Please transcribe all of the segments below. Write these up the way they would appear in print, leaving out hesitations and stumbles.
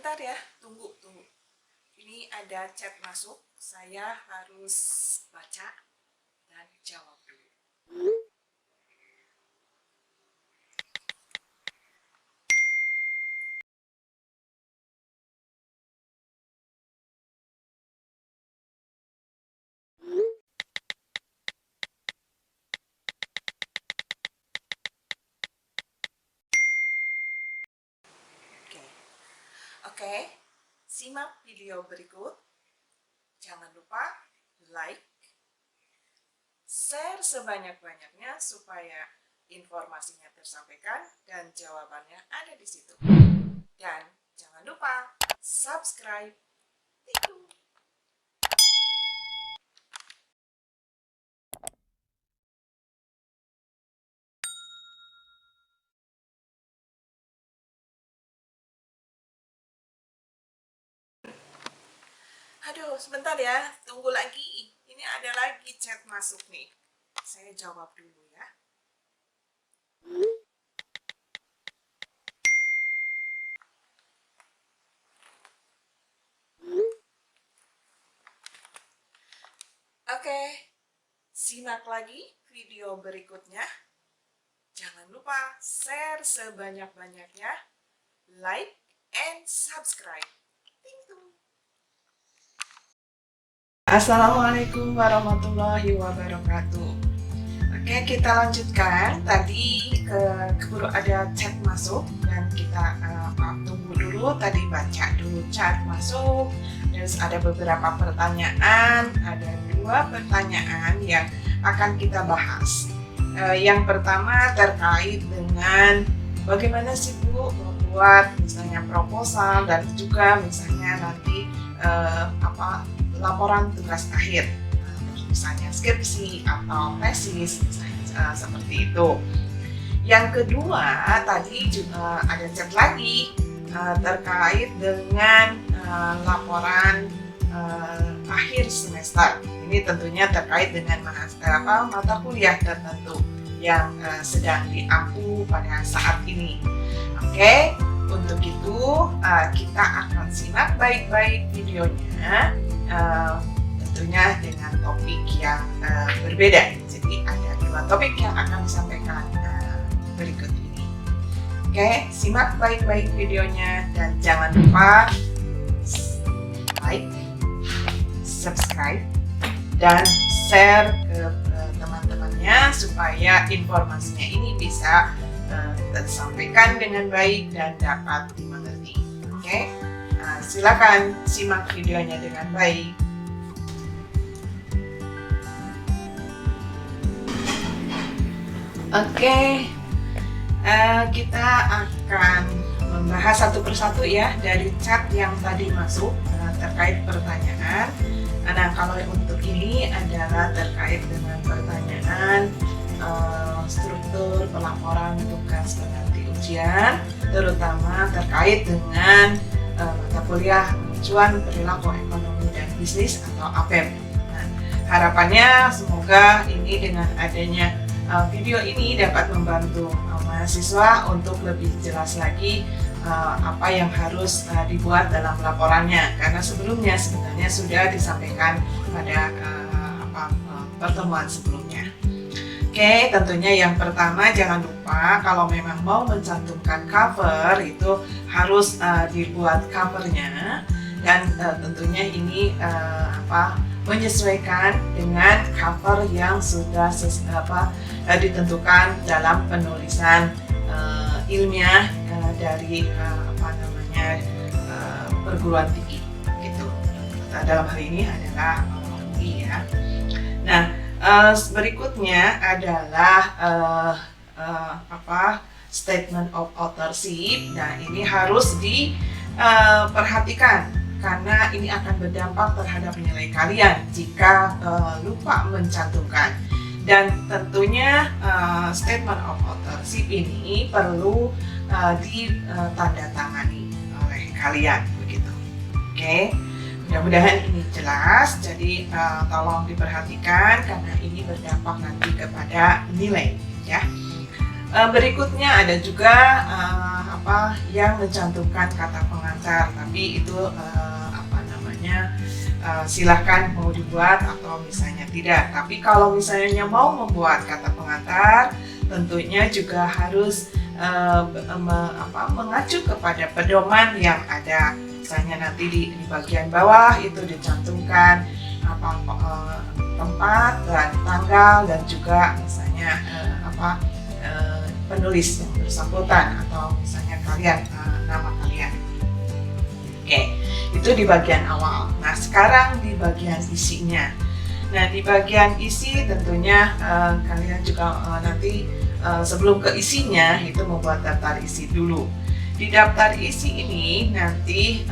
Sebentar ya, tunggu. Ini ada chat masuk, saya harus baca dan jawab dulu. Oke, simak video berikut. Jangan lupa like, share sebanyak-banyaknya supaya informasinya tersampaikan dan jawabannya ada di situ. Dan jangan lupa subscribe. Thank you. Aduh, sebentar ya, tunggu lagi. Ini ada lagi chat masuk nih. Saya jawab dulu ya. Oke, simak lagi video berikutnya. Jangan lupa share sebanyak-banyaknya, like and subscribe. Thank you. Assalamualaikum warahmatullahi wabarakatuh. Oke, kita lanjutkan. Tadi keburu ada chat masuk dan kita tunggu dulu. Tadi baca dulu chat masuk. Terus ada beberapa pertanyaan. Ada 2 pertanyaan yang akan kita bahas. Yang pertama terkait dengan bagaimana sih Bu membuat misalnya proposal dan juga misalnya nanti laporan tugas akhir, misalnya skripsi atau tesis, misalnya seperti itu. Yang kedua, tadi juga ada chat lagi terkait dengan laporan akhir semester. Ini tentunya terkait dengan mata kuliah tertentu yang sedang diampu pada saat ini. Oke, untuk itu kita akan simak baik-baik videonya. Tentunya dengan topik yang berbeda. Jadi ada 2 topik yang akan disampaikan berikut ini. Oke, simak baik-baik videonya dan jangan lupa like, subscribe, dan share ke teman-temannya supaya informasinya ini bisa tersampaikan dengan baik dan dapat dimengerti. Oke? Silakan simak videonya dengan baik. Oke, kita akan membahas satu persatu ya dari chat yang tadi masuk terkait pertanyaan. Nah, kalau untuk ini adalah terkait dengan pertanyaan struktur pelaporan tugas pengganti ujian, terutama terkait dengan mata kuliah Acuan Perilaku Ekonomi dan Bisnis atau APEB. Nah, harapannya semoga ini dengan adanya video ini dapat membantu mahasiswa untuk lebih jelas lagi apa yang harus dibuat dalam laporannya, karena sebelumnya sebenarnya sudah disampaikan pada pertemuan sebelumnya. Oke, tentunya yang pertama jangan lupa kalau memang mau mencantumkan cover itu harus dibuat covernya, dan tentunya ini menyesuaikan dengan cover yang sudah ditentukan dalam penulisan ilmiah dari perguruan tinggi gitu. Dalam hal ini adalah UI ya. Nah, berikutnya adalah statement of authorship. Nah, ini harus diperhatikan karena ini akan berdampak terhadap nilai kalian jika lupa mencantumkan. Dan tentunya statement of authorship ini perlu ditandatangani oleh kalian begitu. Oke, mudah-mudahan ini jelas. Jadi tolong diperhatikan karena ini berdampak nanti kepada nilai ya. Berikutnya ada juga yang mencantumkan kata pengantar, tapi itu silahkan mau dibuat atau misalnya tidak. Tapi kalau misalnya mau membuat kata pengantar, tentunya juga harus mengacu kepada pedoman yang ada. Misalnya nanti di bagian bawah itu dicantumkan tempat dan tanggal, dan juga misalnya penulis yang bersangkutan, atau misalnya kalian, nama kalian. Oke, itu di bagian awal. Nah, sekarang di bagian isinya. Nah, di bagian isi tentunya kalian juga nanti sebelum ke isinya itu membuat daftar isi dulu. Di daftar isi ini nanti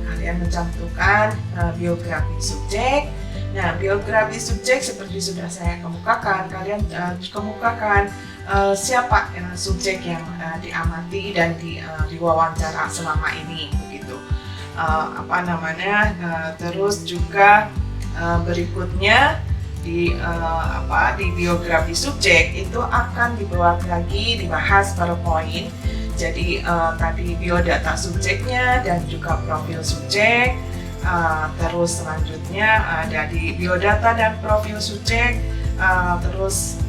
kalian mencantumkan biografi subjek. Nah, biografi subjek seperti sudah saya kemukakan, kalian kemukakan siapa subjek yang diamati dan diwawancara selama ini, begitu. Terus juga berikutnya di biografi subjek itu akan dibahas per poin. Jadi tadi biodata subjeknya dan juga profil subjek. Terus selanjutnya ada di biodata dan profil subjek. Terus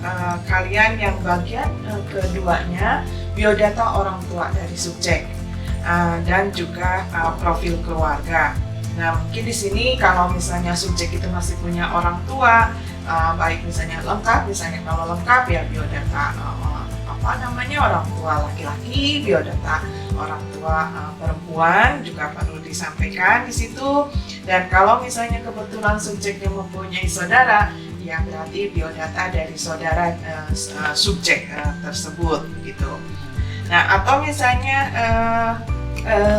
kalian yang bagian keduanya biodata orang tua dari subjek, dan juga profil keluarga. Nah, mungkin di sini kalau misalnya subjek itu masih punya orang tua, baik misalnya lengkap, misalnya kalau lengkap ya biodata orang tua laki-laki, biodata orang tua perempuan juga perlu disampaikan di situ. Dan kalau misalnya kebetulan subjeknya mempunyai saudara, ya berarti biodata dari saudara subjek tersebut, gitu. Nah, atau misalnya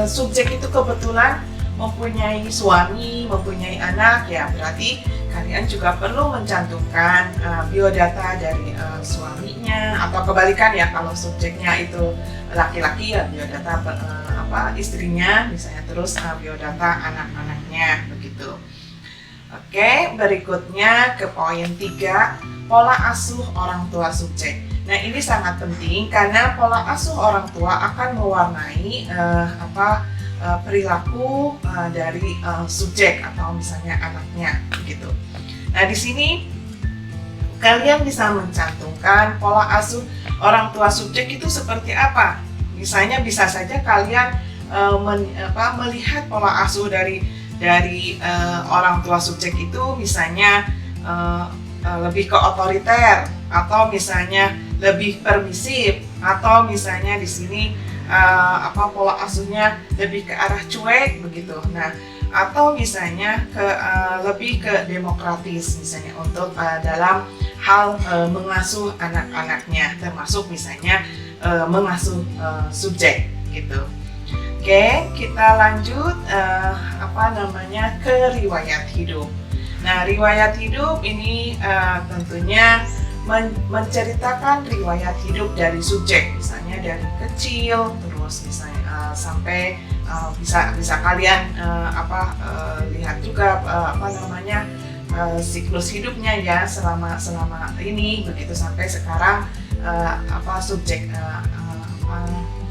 subjek itu kebetulan mempunyai suami, mempunyai anak, ya berarti kalian juga perlu mencantumkan biodata dari suaminya, atau kebalikan ya, kalau subjeknya itu laki-laki ya biodata istrinya misalnya, terus biodata anak-anaknya, begitu. Oke, berikutnya ke poin 3, pola asuh orang tua subjek. Nah, ini sangat penting karena pola asuh orang tua akan mewarnai perilaku dari subjek atau misalnya anaknya, begitu. Nah, di sini kalian bisa mencantumkan pola asuh orang tua subjek itu seperti apa. Misalnya bisa saja kalian melihat pola asuh dari orang tua subjek itu, misalnya lebih ke otoriter, atau misalnya lebih permisif, atau misalnya di sini pola asuhnya lebih ke arah cuek, begitu. Nah, atau misalnya lebih ke demokratis, misalnya untuk dalam hal mengasuh anak-anaknya, termasuk misalnya mengasuh subjek, gitu. Oke, kita lanjut ke riwayat hidup. Nah, riwayat hidup ini tentunya menceritakan riwayat hidup dari subjek, misalnya dari kecil, terus misalnya sampai bisa kalian lihat juga siklus hidupnya ya selama ini, begitu, sampai sekarang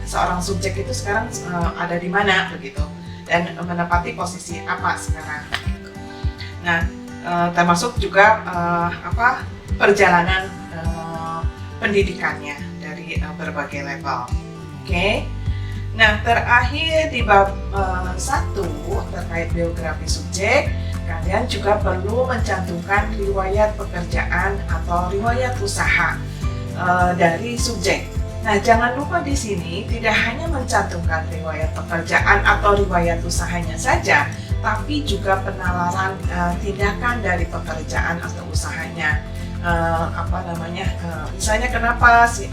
seorang subjek itu sekarang ada di mana, begitu, dan menempati posisi apa sekarang. Nah, termasuk juga perjalanan pendidikannya dari berbagai level. Oke. Nah, terakhir di bab 1 terkait biografi subjek, kalian juga perlu mencantumkan riwayat pekerjaan atau riwayat usaha dari subjek. Nah, jangan lupa di sini tidak hanya mencantumkan riwayat pekerjaan atau riwayat usahanya saja, tapi juga penalaran tindakan dari pekerjaan atau usahanya. Misalnya kenapa si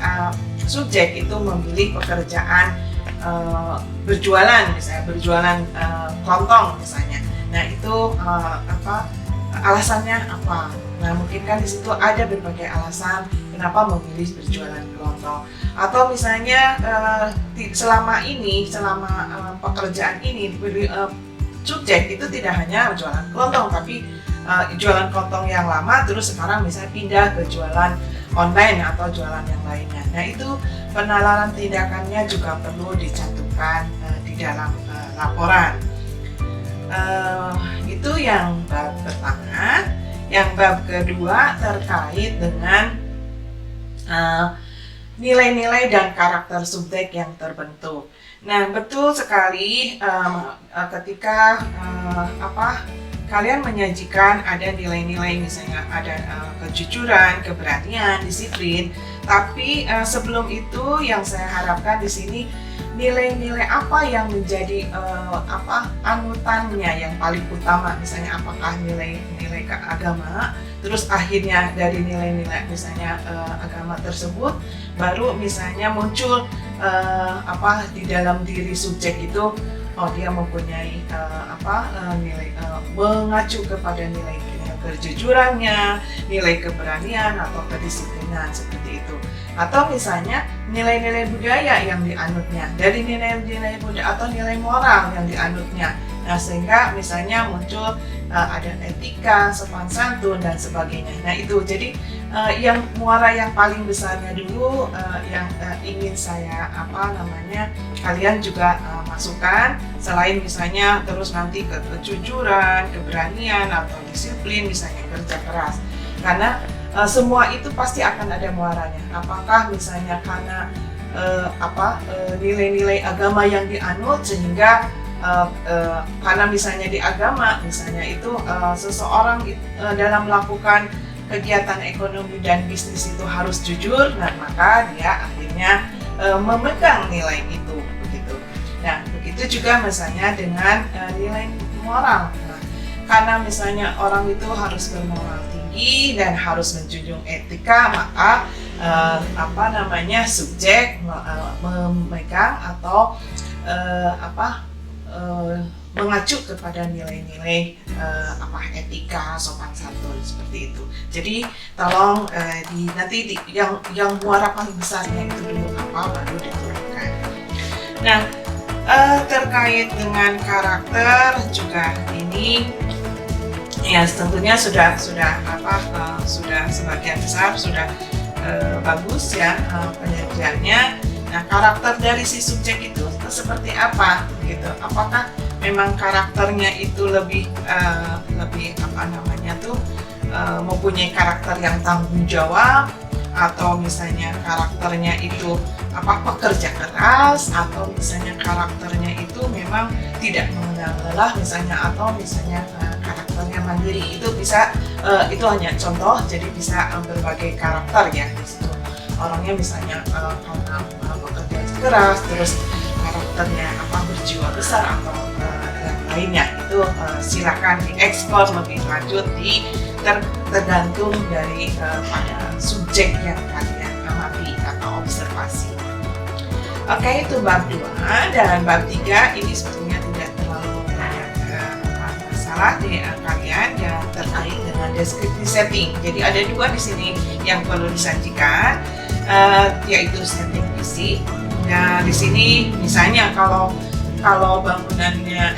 subjek itu memilih pekerjaan berjualan, misalnya berjualan kelontong misalnya. Nah, itu alasannya apa? Nah, mungkin kan di situ ada berbagai alasan kenapa memilih berjualan kelontong. Atau misalnya selama pekerjaan ini subjek itu tidak hanya jualan kelontong, tapi jualan kelontong yang lama, terus sekarang misalnya pindah ke jualan online atau jualan yang lainnya. Nah, itu penalaran tindakannya juga perlu dicantumkan di dalam laporan. Itu yang bab pertama. Yang bab kedua terkait dengan nilai-nilai dan karakter subjek yang terbentuk. Nah, betul sekali ketika kalian menyajikan ada nilai-nilai, misalnya ada kejujuran, keberanian, disiplin. Tapi sebelum itu yang saya harapkan di sini nilai-nilai apa yang menjadi anutannya yang paling utama, misalnya apakah nilai-nilai agama, terus akhirnya dari nilai-nilai misalnya agama tersebut baru misalnya muncul di dalam diri subjek itu, dia mempunyai nilai mengacu kepada nilai kejujurannya, nilai keberanian atau kedisiplinan seperti itu. Atau misalnya nilai-nilai budaya yang dianutnya, dari nilai-nilai budaya atau nilai moral yang dianutnya. Nah, sehingga misalnya muncul ada etika, sopan santun dan sebagainya. Nah, itu jadi yang muara yang paling besarnya dulu yang ingin saya kalian juga masukkan, selain misalnya terus nanti kejujuran, keberanian atau disiplin, misalnya kerja keras. Karena semua itu pasti akan ada muaranya. Apakah misalnya karena nilai-nilai agama yang dianut sehingga karena misalnya di agama misalnya itu seseorang dalam melakukan kegiatan ekonomi dan bisnis itu harus jujur, dan maka dia akhirnya memegang nilai itu begitu. Nah, begitu juga misalnya dengan nilai moral. Nah, karena misalnya orang itu harus bermoral tinggi dan harus menjunjung etika, maka subjek memegang atau mengacu kepada nilai-nilai etika, sopan santun seperti itu. Jadi tolong yang muara paling besarnya itu dulu baru diturunkan. Nah, terkait dengan karakter juga ini ya tentunya sudah sebagian besar sudah bagus ya penyajiannya. Nah, karakter dari si subjek itu seperti apa gitu? Apakah memang karakternya itu lebih mempunyai karakter yang tanggung jawab, atau misalnya karakternya itu pekerja keras, atau misalnya karakternya itu memang tidak mengenal lelah misalnya, atau misalnya karakternya mandiri. Itu bisa itu hanya contoh, jadi bisa berbagai karakter ya di situ. Orangnya misalnya karena bekerja keras, terus karakternya berjiwa besar atau yang lainnya, itu silakan dieksplor lebih lanjut tergantung dari pada subjek yang kalian amati atau observasi. Oke, itu bab 2. Dan bab 3 ini sebetulnya tidak terlalu banyak masalah di kalian yang terkait dengan deskripsi setting. Jadi ada 2 di sini yang perlu disajikan, yaitu setting visi. Nah, di sini misalnya kalau bangunannya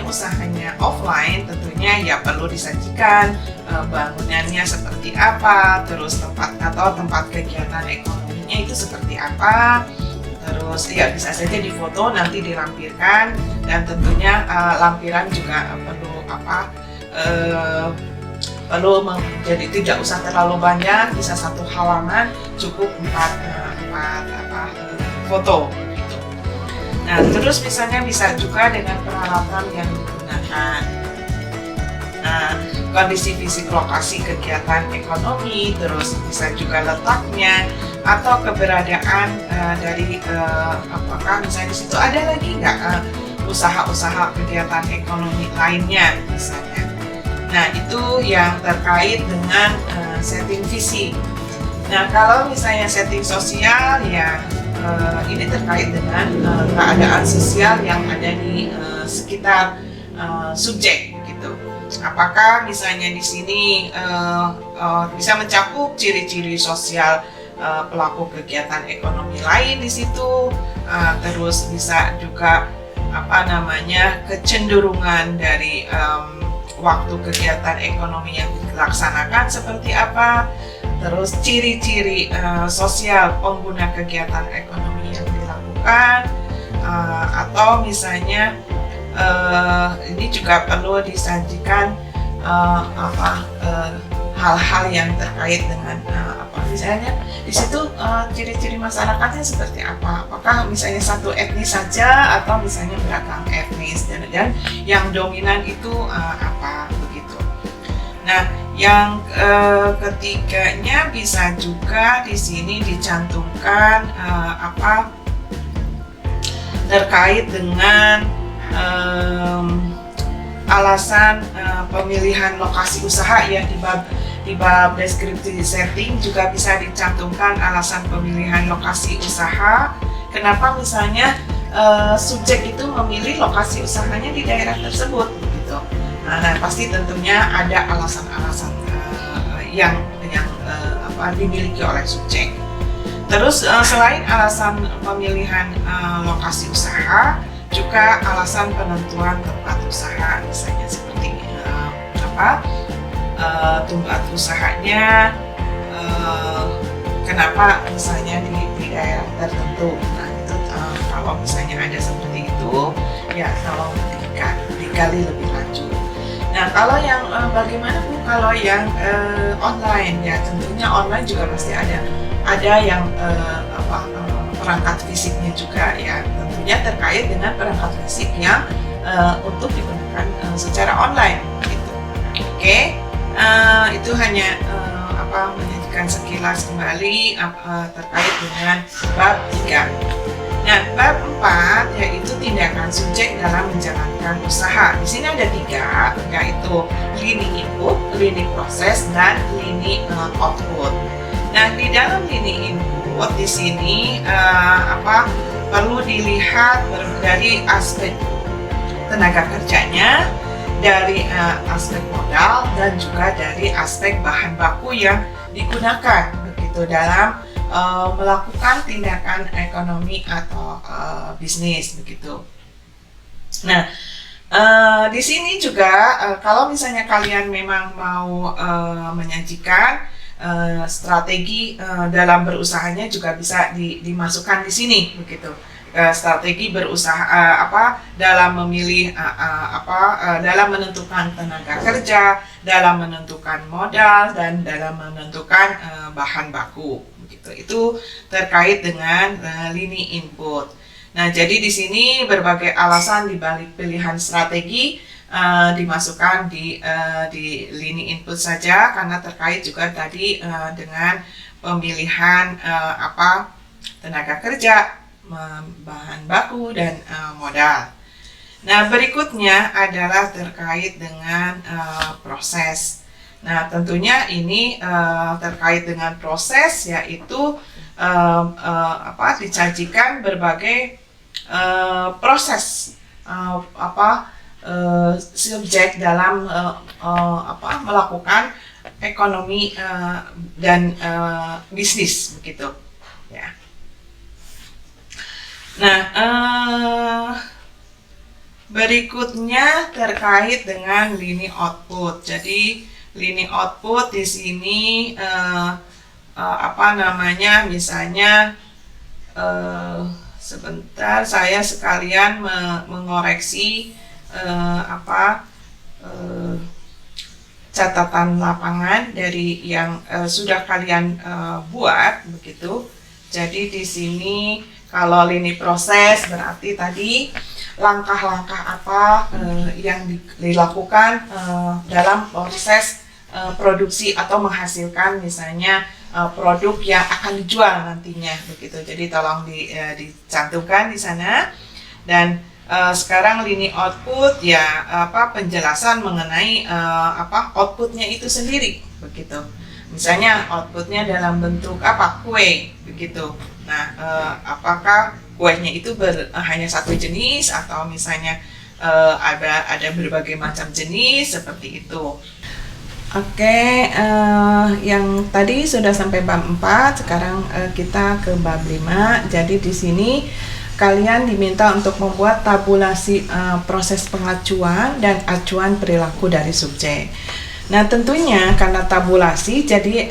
usahanya offline, tentunya ya perlu disajikan bangunannya seperti apa, terus tempat kegiatan ekonominya itu seperti apa. Terus ya bisa saja difoto nanti dilampirkan, dan tentunya lampiran juga perlu jadi tidak usah terlalu banyak, bisa 1 halaman cukup 4 foto gitu. Nah, terus misalnya bisa juga dengan peralatan yang digunakan, kondisi fisik lokasi kegiatan ekonomi, terus bisa juga letaknya atau keberadaan dari apakah misalnya di situ ada lagi nggak usaha-usaha kegiatan ekonomi lainnya misalnya. Nah, itu yang terkait dengan setting visi. Nah, kalau misalnya setting sosial ya ini terkait dengan keadaan sosial yang ada di sekitar subjek gitu. Apakah misalnya di sini bisa mencakup ciri-ciri sosial pelaku kegiatan ekonomi lain di situ, terus bisa juga kecenderungan dari waktu kegiatan ekonomi yang dilaksanakan seperti apa, terus ciri-ciri sosial pengguna kegiatan ekonomi yang dilakukan, atau misalnya ini juga perlu disajikan hal-hal yang terkait dengan misalnya di situ ciri-ciri masyarakatnya seperti apa, apakah misalnya satu etnis saja atau misalnya beragam etnis, dan yang dominan itu apa begitu. Nah, yang ketiganya bisa juga di sini dicantumkan terkait dengan alasan pemilihan lokasi usaha ya, di bab deskripsi setting juga bisa dicantumkan alasan pemilihan lokasi usaha. Kenapa misalnya subjek itu memilih lokasi usahanya di daerah tersebut gitu. Nah, pasti tentunya ada alasan-alasan yang dimiliki oleh subjek. Terus selain alasan pemilihan lokasi usaha, juga alasan penentuan tempat usaha, misalnya seperti tempat usahanya, kenapa misalnya di daerah tertentu. Nah, itu kalau misalnya ada seperti itu, ya tolong digali lebih lanjut. Nah, kalau yang bagaimana Bu kalau yang online, ya tentunya online juga pasti ada yang perangkat fisiknya juga ya, tentunya terkait dengan perangkat fisik yang untuk digunakan secara online gitu. Oke, itu hanya menyajikan sekilas kembali terkait dengan bab 3. Nah, bab 4 yaitu tindakan subjek dalam menjalankan usaha. Di sini ada 3, yaitu lini input, lini proses, dan lini output. Nah, di dalam lini input di sini perlu dilihat dari aspek tenaga kerjanya, dari aspek modal, dan juga dari aspek bahan baku yang digunakan begitu dalam melakukan tindakan ekonomi atau bisnis begitu. Nah, di sini juga kalau misalnya kalian memang mau menyajikan strategi dalam berusahanya juga bisa dimasukkan di sini begitu. Strategi berusaha dalam memilih dalam menentukan tenaga kerja, dalam menentukan modal, dan dalam menentukan bahan baku begitu. Itu terkait dengan lini input. Nah, jadi di sini berbagai alasan di balik pilihan strategi dimasukkan di lini input saja, karena terkait juga tadi dengan pemilihan tenaga kerja, bahan baku, dan modal. Nah, berikutnya adalah terkait dengan proses. Nah, tentunya ini terkait dengan proses, yaitu disajikan berbagai proses subjek dalam melakukan ekonomi dan bisnis begitu ya. Nah, berikutnya terkait dengan lini output. Jadi lini output di sini misalnya sebentar saya sekalian mengoreksi catatan lapangan dari yang sudah kalian buat begitu. Jadi di sini kalau lini proses berarti tadi langkah-langkah apa yang dilakukan dalam proses produksi atau menghasilkan misalnya produk yang akan dijual nantinya begitu. Jadi tolong dicantumkan di sana. Dan sekarang lini output ya penjelasan mengenai outputnya itu sendiri begitu. Misalnya outputnya dalam bentuk kue begitu. Nah, apakah kuenya itu hanya satu jenis atau misalnya ada berbagai macam jenis seperti itu. Oke, yang tadi sudah sampai bab 4, sekarang kita ke bab 5. Jadi di sini kalian diminta untuk membuat tabulasi proses pengacuan dan acuan perilaku dari subjek. Nah, tentunya karena tabulasi, jadi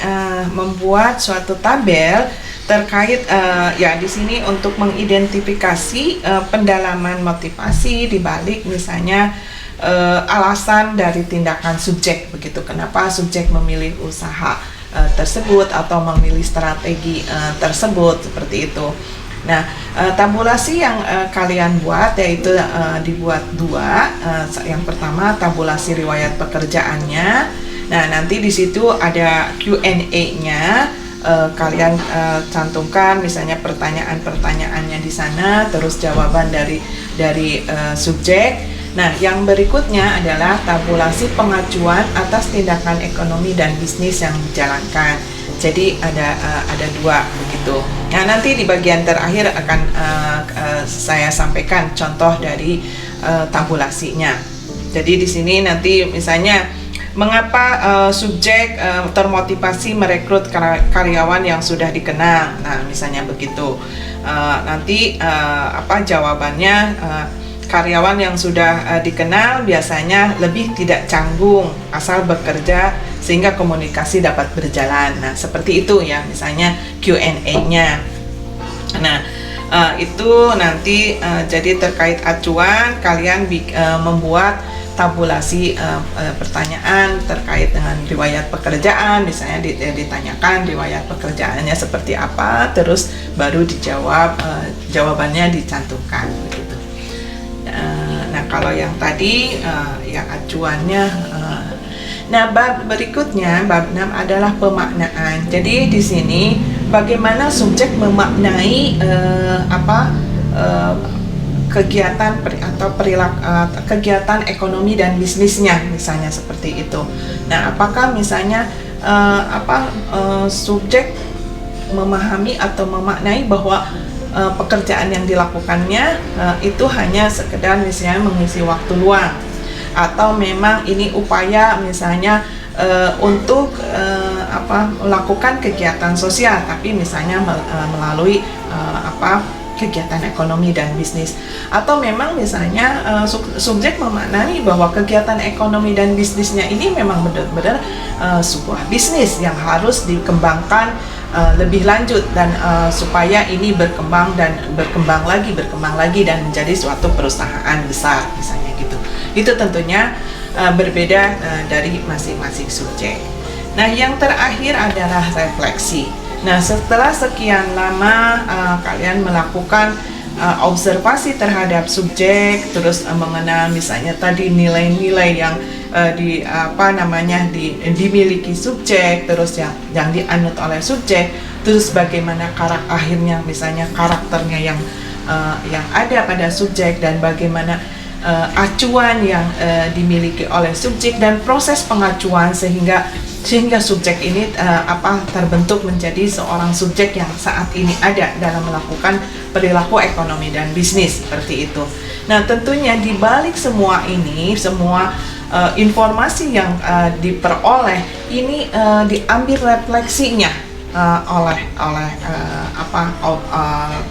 membuat suatu tabel terkait ya di sini untuk mengidentifikasi pendalaman motivasi di balik misalnya alasan dari tindakan subjek begitu. Kenapa subjek memilih usaha tersebut atau memilih strategi tersebut seperti itu. Nah, tabulasi yang kalian buat yaitu dibuat dua. Yang pertama tabulasi riwayat pekerjaannya. Nah, nanti di situ ada Q&A-nya. Kalian cantumkan misalnya pertanyaan-pertanyaannya di sana, terus jawaban dari subjek. Nah, yang berikutnya adalah tabulasi pengajuan atas tindakan ekonomi dan bisnis yang dijalankan. Jadi ada dua begitu. Nah, nanti di bagian terakhir akan saya sampaikan contoh dari tabulasinya. Jadi di sini nanti misalnya mengapa subjek termotivasi merekrut karyawan yang sudah dikenal. Nah, misalnya begitu. Nanti jawabannya karyawan yang sudah dikenal biasanya lebih tidak canggung asal bekerja sehingga komunikasi dapat berjalan. Nah, seperti itu ya, misalnya Q&A-nya. Nah, itu nanti jadi terkait acuan, kalian membuat tabulasi pertanyaan terkait dengan riwayat pekerjaan, misalnya ditanyakan riwayat pekerjaannya seperti apa, terus baru dijawab, jawabannya dicantumkan begitu. Nah, kalau yang tadi yang acuannya nah, bab berikutnya, bab 6 adalah pemaknaan. Jadi di sini bagaimana subjek memaknai kegiatan atau perilaku kegiatan ekonomi dan bisnisnya, misalnya seperti itu. Nah, apakah misalnya subjek memahami atau memaknai bahwa pekerjaan yang dilakukannya itu hanya sekedar misalnya mengisi waktu luang, atau memang ini upaya misalnya untuk melakukan kegiatan sosial tapi misalnya melalui kegiatan ekonomi dan bisnis, atau memang misalnya subjek memaknai bahwa kegiatan ekonomi dan bisnisnya ini memang benar-benar sebuah bisnis yang harus dikembangkan lebih lanjut dan supaya ini berkembang lagi dan menjadi suatu perusahaan besar misalnya gitu. Itu tentunya berbeda dari masing-masing subjek. Nah, yang terakhir adalah refleksi. Nah, setelah sekian lama kalian melakukan observasi terhadap subjek, terus mengenal misalnya tadi nilai-nilai yang dimiliki subjek, terus yang dianut oleh subjek, terus bagaimana akhirnya misalnya karakternya yang ada pada subjek, dan bagaimana acuan yang dimiliki oleh subjek dan proses pengacuan sehingga subjek ini terbentuk menjadi seorang subjek yang saat ini ada dalam melakukan perilaku ekonomi dan bisnis seperti itu. Nah, tentunya di balik semua ini, semua informasi yang diperoleh ini diambil refleksinya oleh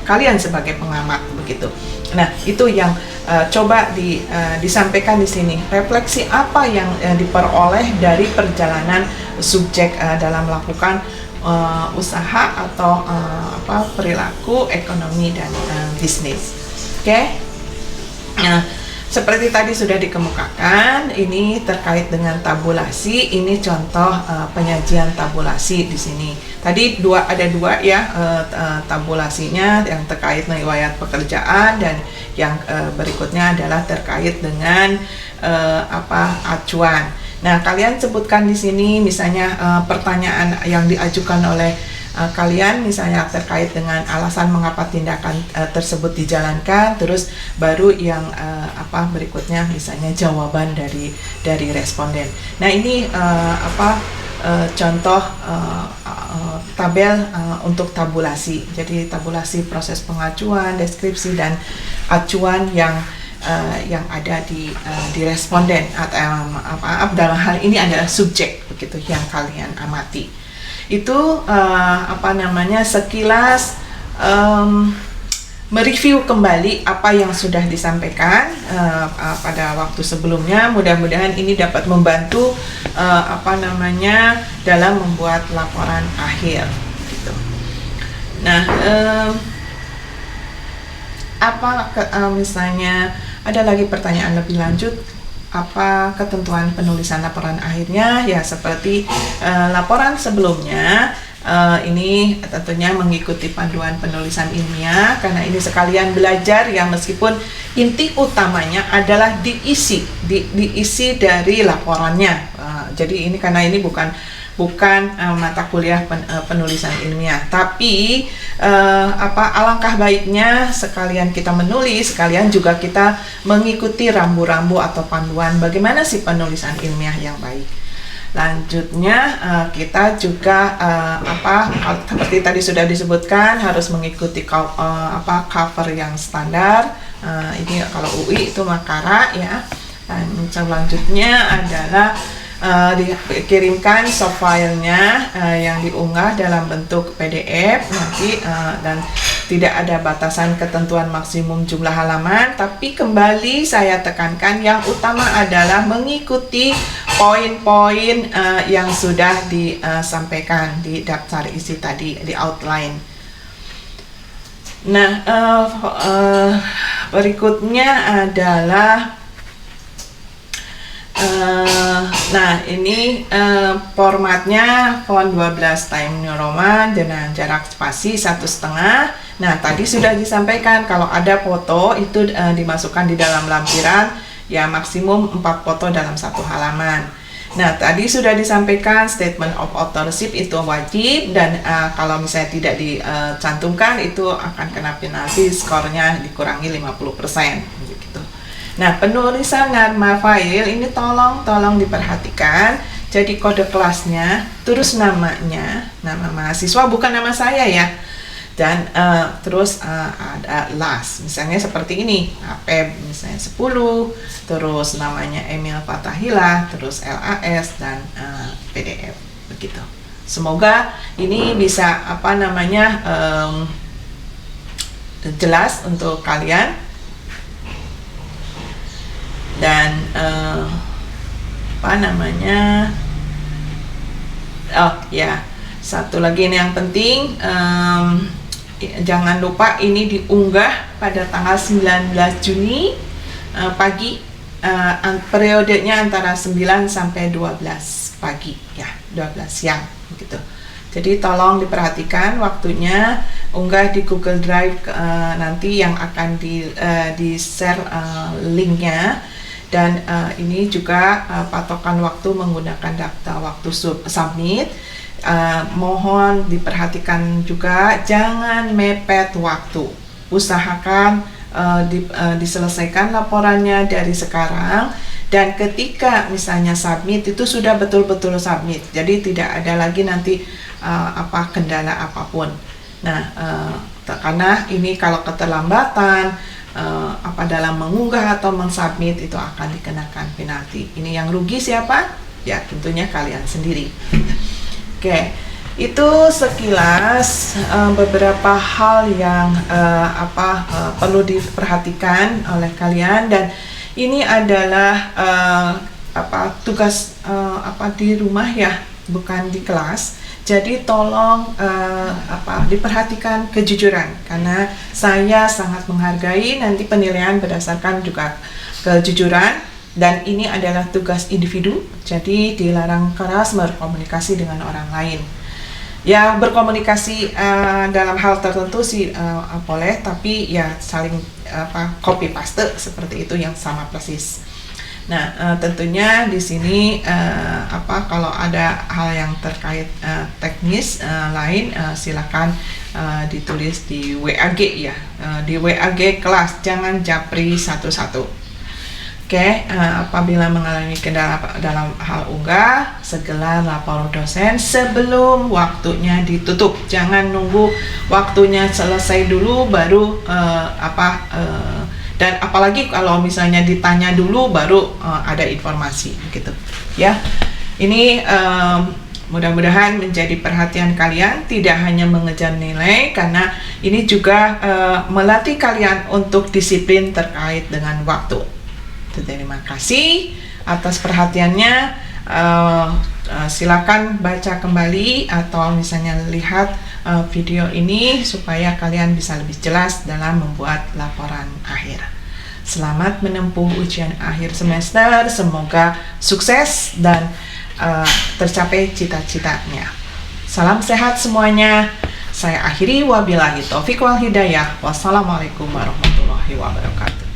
kalian sebagai pengamat begitu. Nah, itu yang coba disampaikan di sini. Refleksi apa yang diperoleh dari perjalanan subjek dalam melakukan usaha atau perilaku ekonomi dan bisnis. Oke. Nah, seperti tadi sudah dikemukakan, ini terkait dengan tabulasi. Ini contoh penyajian tabulasi di sini. Tadi ada dua ya tabulasinya, yang terkait riwayat pekerjaan, dan yang berikutnya adalah terkait dengan acuan. Nah, kalian sebutkan di sini misalnya pertanyaan yang diajukan oleh kalian misalnya terkait dengan alasan mengapa tindakan tersebut dijalankan, terus baru yang berikutnya misalnya jawaban dari responden. Nah, ini contoh tabel untuk tabulasi. Jadi tabulasi proses pengacuan, deskripsi, dan acuan yang ada di responden atau dalam hal ini adalah subjek begitu yang kalian amati. Itu sekilas mereview kembali apa yang sudah disampaikan pada waktu sebelumnya. Mudah-mudahan ini dapat membantu dalam membuat laporan akhir gitu. Nah, misalnya ada lagi pertanyaan lebih lanjut, apa ketentuan penulisan laporan akhirnya? Ya seperti laporan sebelumnya, ini tentunya mengikuti panduan penulisan ilmiah, karena ini sekalian belajar yang meskipun inti utamanya adalah diisi dari laporannya. Jadi ini karena ini bukan mata kuliah penulisan ilmiah, tapi alangkah baiknya sekalian kita menulis, sekalian juga kita mengikuti rambu-rambu atau panduan bagaimana sih penulisan ilmiah yang baik. Lanjutnya kita juga seperti tadi sudah disebutkan, harus mengikuti cover yang standar. Ini kalau UI itu Makara ya. Dan selanjutnya adalah dikirimkan soft filenya yang diunggah dalam bentuk PDF nanti, dan tidak ada batasan ketentuan maksimum jumlah halaman, tapi kembali saya tekankan yang utama adalah mengikuti poin-poin yang sudah disampaikan di daftar isi tadi, di outline. Nah, berikutnya adalah ini formatnya font 12 Times New Roman dengan jarak spasi 1,5. Nah, tadi sudah disampaikan kalau ada foto itu dimasukkan di dalam lampiran, ya maksimum 4 foto dalam satu halaman. Nah, tadi sudah disampaikan statement of authorship itu wajib, dan kalau misalnya tidak dicantumkan itu akan kena penalti, skornya dikurangi 50%. Gitu. Nah, penulisan nama file ini tolong diperhatikan. Jadi kode kelasnya, terus namanya, nama mahasiswa bukan nama saya ya. Dan terus ada LAS, misalnya seperti ini, AP misalnya 10, terus namanya Emil Fatahillah, terus LAS dan PDF begitu. Semoga ini bisa jelas untuk kalian. Dan satu lagi ini yang penting, jangan lupa ini diunggah pada tanggal 19 Juni pagi, periodenya antara 9 sampai 12 pagi ya, 12 siang gitu. Jadi tolong diperhatikan waktunya, unggah di Google Drive nanti yang akan di-share linknya. Dan ini juga patokan waktu menggunakan daftar waktu submit. Mohon diperhatikan juga jangan mepet waktu. Usahakan diselesaikan laporannya dari sekarang, dan ketika misalnya submit itu sudah betul-betul submit. Jadi tidak ada lagi nanti kendala apapun. Nah, karena ini kalau keterlambatan dalam mengunggah atau mensubmit itu akan dikenakan penalti. Ini yang rugi siapa? Ya tentunya kalian sendiri. Oke, itu sekilas beberapa hal yang perlu diperhatikan oleh kalian, dan ini adalah tugas di rumah ya, bukan di kelas. Jadi tolong diperhatikan kejujuran, karena saya sangat menghargai nanti penilaian berdasarkan juga kejujuran, dan ini adalah tugas individu. Jadi dilarang keras berkomunikasi dengan orang lain. Ya, berkomunikasi dalam hal tertentu sih boleh, tapi ya saling copy paste seperti itu yang sama persis. Nah, tentunya di sini kalau ada hal yang terkait teknis lain, silakan ditulis di WAG ya, di WAG kelas, jangan japri satu-satu. Oke, apabila mengalami kendala dalam hal unggah, segera lapor dosen sebelum waktunya ditutup. Jangan nunggu waktunya selesai dulu baru dan apalagi kalau misalnya ditanya dulu baru ada informasi gitu ya. Ini Mudah-mudahan menjadi perhatian kalian, tidak hanya mengejar nilai, karena ini juga melatih kalian untuk disiplin terkait dengan waktu. Terima kasih atas perhatiannya. Silakan baca kembali atau misalnya lihat video ini supaya kalian bisa lebih jelas dalam membuat laporan akhir. Selamat menempuh ujian akhir semester, semoga sukses dan tercapai cita-citanya. Salam sehat semuanya. Saya akhiri, wabillahi taufiq wal hidayah. Wassalamualaikum warahmatullahi wabarakatuh.